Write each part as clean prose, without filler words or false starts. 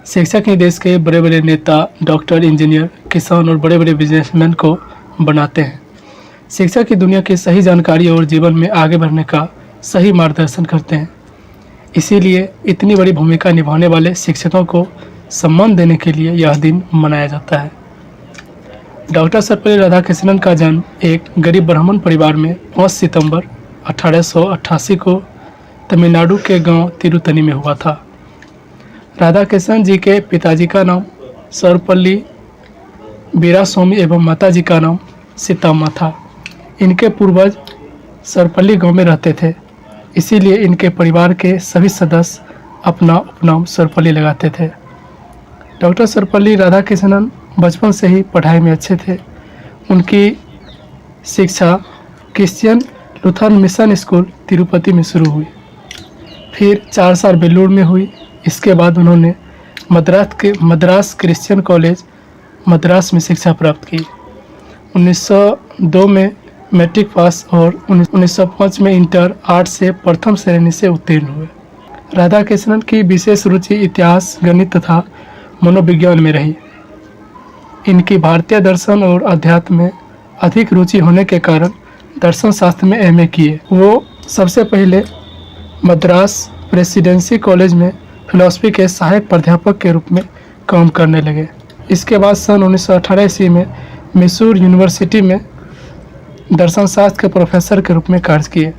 शिक्षक ही देश के बड़े बड़े नेता, डॉक्टर, इंजीनियर, किसान और बड़े बड़े बिजनेसमैन को बनाते हैं। शिक्षक ही दुनिया की सही जानकारी और जीवन में आगे बढ़ने का सही मार्गदर्शन करते हैं। इसीलिए इतनी बड़ी भूमिका निभाने वाले शिक्षकों को सम्मान देने के लिए यह दिन मनाया जाता है। डॉक्टर सर्वपल्ली राधाकृष्णन का जन्म एक गरीब ब्राह्मण परिवार में 5 सितंबर 1888 को तमिलनाडु के गांव तिरुतनी में हुआ था। राधाकृष्णन जी के पिताजी का नाम सर्वपल्ली वीरास्वामी एवं माताजी का नाम सीताम्मा था। इनके पूर्वज सर्वपल्ली गांव में रहते थे, इसीलिए इनके परिवार के सभी सदस्य अपना उपनाम सर्वपल्ली लगाते थे। डॉक्टर सर्वपल्ली राधाकृष्णन बचपन से ही पढ़ाई में अच्छे थे। उनकी शिक्षा Christian Lutheran mission school Tirupati में शुरू हुई, फिर 4 साल बेलूर में हुई। इसके बाद उन्होंने मद्रास क्रिश्चियन कॉलेज मद्रास में शिक्षा प्राप्त की। 1902 में मैट्रिक पास और 1905 में इंटर आर्ट्स से प्रथम श्रेणी से उत्तीर्ण हुए। राधाकृष्णन की विशेष रुचि इतिहास, गणित तथा मनोविज्ञान में रही। इनकी भारतीय दर्शन और अध्यात्म में अधिक रुचि होने के कारण दर्शन शास्त्र में एमए किए। वो सबसे पहले मद्रास प्रेसिडेंसी कॉलेज में फिलॉसफी के सहायक प्राध्यापक के रूप में काम करने लगे। इसके बाद सन 1918 ईस्वी में मैसूर यूनिवर्सिटी में दर्शन शास्त्र के प्रोफेसर के रूप में कार्य किए।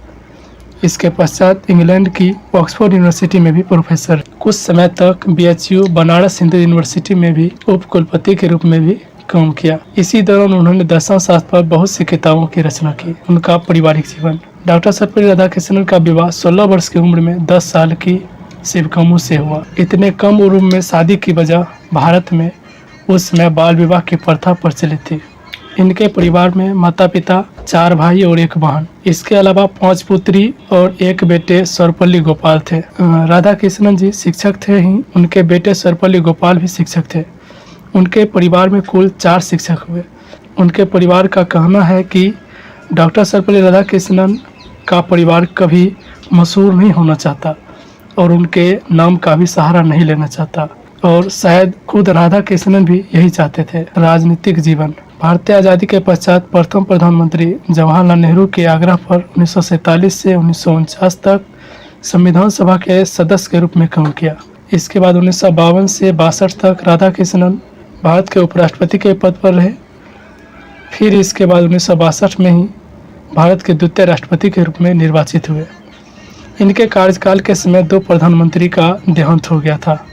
इसके पश्चात इंग्लैंड की ऑक्सफोर्ड यूनिवर्सिटी में भी प्रोफेसर। कुछ समय तक बीएचयू बनारस हिंदू यूनिवर्सिटी में भी उप कुलपति के रूप में भी काम किया। इसी दौरान उन्होंने दर्शन शास्त्र पर बहुत सी किताबों की रचना की। उनका पारिवारिक जीवन। डॉक्टर सर्वपल्ली राधाकृष्णन का विवाह 16 वर्ष की उम्र में 10 साल की शिवकामू से हुआ। इतने कम उम्र में शादी की वजह भारत में उस समय बाल विवाह की प्रथा प्रचलित थी। इनके परिवार में माता पिता, 4 भाई और 1 बहन। इसके अलावा 5 पुत्री और 1 बेटे सर्वपल्ली गोपाल थे। राधाकृष्णन जी शिक्षक थे ही उनके बेटे सर्वपल्ली गोपाल भी शिक्षक थे। उनके परिवार में कुल 4 शिक्षक हुए। उनके परिवार का कहना है कि डॉक्टर सर्वपल्ली राधाकृष्णन का परिवार कभी मशहूर नहीं होना चाहता और उनके नाम का भी सहारा नहीं लेना चाहता, और शायद खुद राधाकृष्णन भी यही चाहते थे। राजनीतिक जीवन। भारतीय आज़ादी के पश्चात प्रथम प्रधानमंत्री जवाहरलाल नेहरू के आग्रह पर 1947 से 1949 तक संविधान सभा के सदस्य के रूप में काम किया। इसके बाद 1952 से 62 तक राधाकृष्णन भारत के उपराष्ट्रपति के पद पर रहे। फिर इसके बाद 1962 में ही भारत के द्वितीय राष्ट्रपति के रूप में निर्वाचित हुए। इनके कार्यकाल के समय 2 प्रधानमंत्री का देहांत हो गया था।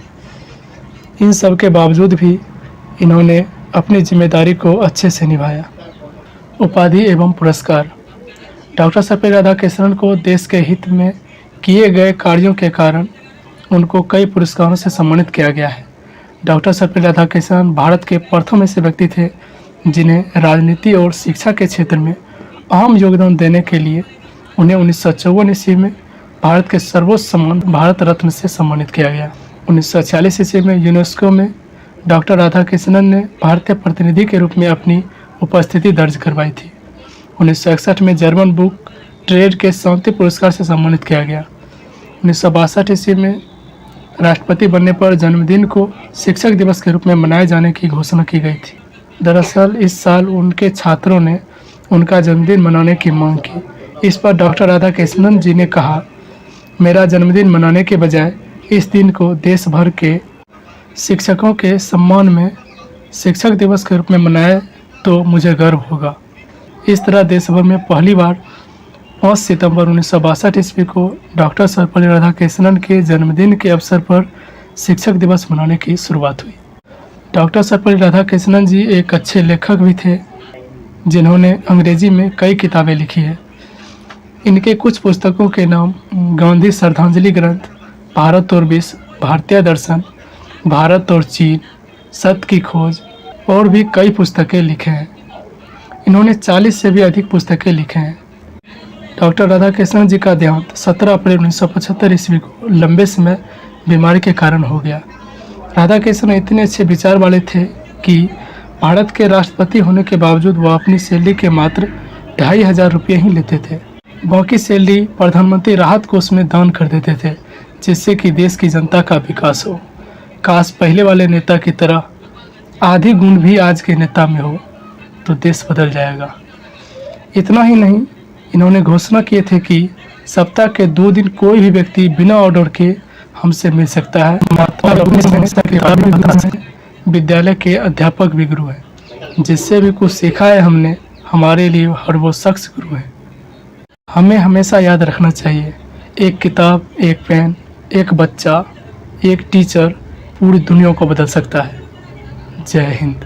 इन सब के बावजूद भी इन्होंने अपनी जिम्मेदारी को अच्छे से निभाया। उपाधि एवं पुरस्कार। डॉक्टर सर्वपल्ली राधाकृष्णन को देश के हित में किए गए कार्यों के कारण उनको कई पुरस्कारों से सम्मानित किया गया है। डॉक्टर सर्वपल्ली राधाकृष्णन भारत के प्रथम ऐसे व्यक्ति थे जिन्हें राजनीति और शिक्षा के क्षेत्र में अहम योगदान देने के लिए उन्हें 1954 ईस्वी में भारत के सर्वोच्च सम्मान भारत रत्न से सम्मानित किया गया। 1946 ईस्वी में यूनेस्को में डॉक्टर राधाकृष्णन ने भारतीय प्रतिनिधि के रूप में अपनी उपस्थिति दर्ज करवाई थी। 1961 में जर्मन बुक ट्रेड के शांति पुरस्कार से सम्मानित किया गया। 1962 ईस्वी में राष्ट्रपति बनने पर जन्मदिन को शिक्षक दिवस के रूप में मनाए जाने की घोषणा की गई थी। दरअसल इस साल उनके छात्रों ने उनका जन्मदिन मनाने की मांग की। इस पर डॉक्टर राधाकृष्णन जी ने कहा, मेरा जन्मदिन मनाने के बजाय इस दिन को देश भर के शिक्षकों के सम्मान में शिक्षक दिवस के रूप में मनाए तो मुझे गर्व होगा। इस तरह देश भर में पहली बार 5 सितंबर 1962 ईस्वी को डॉक्टर सर्वपल्ली राधाकृष्णन के जन्मदिन के अवसर पर शिक्षक दिवस मनाने की शुरुआत हुई। डॉक्टर सर्वपल्ली राधाकृष्णन जी एक अच्छे लेखक भी थे जिन्होंने अंग्रेजी में कई किताबें लिखी है। इनके कुछ पुस्तकों के नाम गांधी श्रद्धांजलि ग्रंथ, भारत और विश्व, भारतीय दर्शन, भारत और चीन, सत्य की खोज और भी कई पुस्तकें लिखे हैं। इन्होंने 40 से भी अधिक पुस्तकें लिखे हैं। डॉक्टर राधाकृष्णन जी का देहांत 17 अप्रैल 1975 ईस्वी को लंबे समय बीमारी के कारण हो गया। राधाकृष्णन इतने अच्छे विचार वाले थे कि भारत के राष्ट्रपति होने के बावजूद वह अपनी सैलरी के मात्र 2500 रुपये ही लेते थे। बाकी सैलरी प्रधानमंत्री राहत कोष में दान कर देते थे, जिससे कि देश की जनता का विकास हो। काश पहले वाले नेता की तरह आधे गुण भी आज के नेता में हो तो देश बदल जाएगा। इतना ही नहीं, इन्होंने घोषणा किए थे कि सप्ताह के 2 दिन कोई भी व्यक्ति बिना ऑर्डर के हमसे मिल सकता है। विद्यालय के अध्यापक भी गुरु हैं। जिससे भी कुछ सीखा है हमने, हमारे लिए हर वो शख्स गुरु है। हमें हमेशा याद रखना चाहिए, एक किताब, एक पेन, एक बच्चा, एक टीचर पूरी दुनिया को बदल सकता है। जय हिंद।